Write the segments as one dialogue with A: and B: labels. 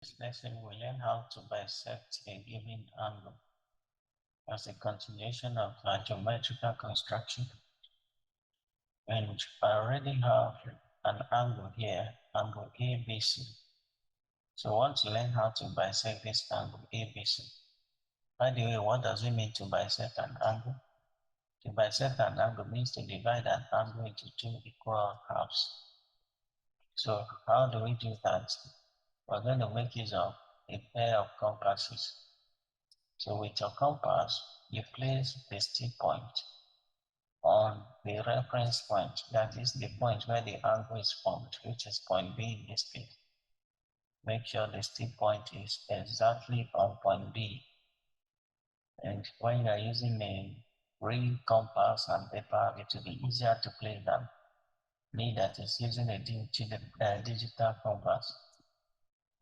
A: This lesson we learn how to bisect a given angle as a continuation of our geometrical construction. And I already have an angle here, angle ABC. So I want to learn how to bisect this angle ABC. By the way, what does it mean to bisect an angle? To bisect an angle means to divide an angle into two equal halves. So how do we do that? We're going to make use of a pair of compasses. So with your compass, you place the stick point on the reference point, that is the point where the angle is formed, which is point B in this case. Make sure the stick point is exactly on point B. And when you are using a real compass and paper, it will be easier to place than me that is using a digital compass.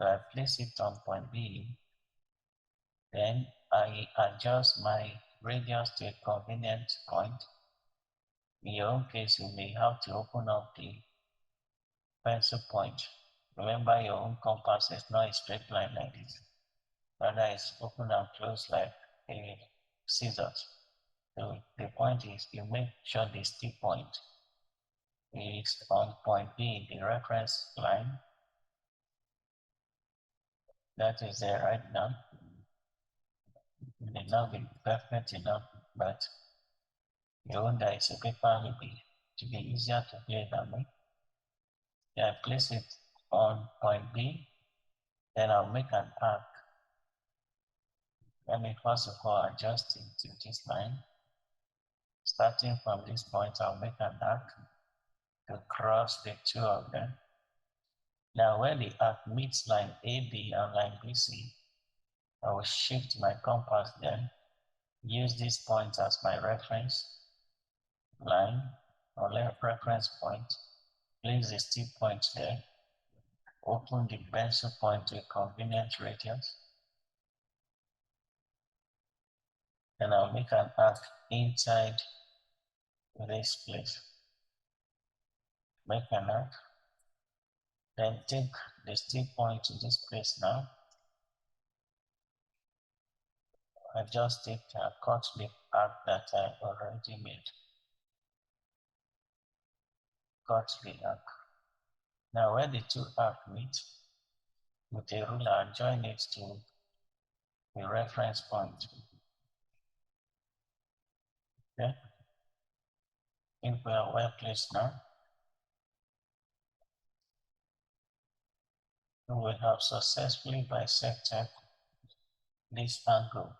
A: So I place it on point B. Then I adjust my radius to a convenient point. In your own case, you may have to open up the pencil point. Remember, your own compass is not a straight line like this. Rather, it's open and closed like a scissors. So the point is you make sure the stick point is on point B, the reference line. That is there right now. It may not be perfect enough, but your own that is a paper will be to be easier to play than me. I place it on point B, then I'll make an arc. Let me first of all adjust it to this line. Starting from this point, I'll make an arc to cross the two of them. Now when the arc meets line AB and line BC, I will shift my compass then, use this point as my reference line or reference point, place the stick point there, open the pencil point to a convenient radius, and I'll make an arc inside this place. Make an arc, then take the stick point to this place now, adjust it and cut the arc that I already made. Cut the arc. Now where the two arcs meet, with a ruler, join it to the reference point. Okay? I think we are well placed now. We have successfully bisected this angle.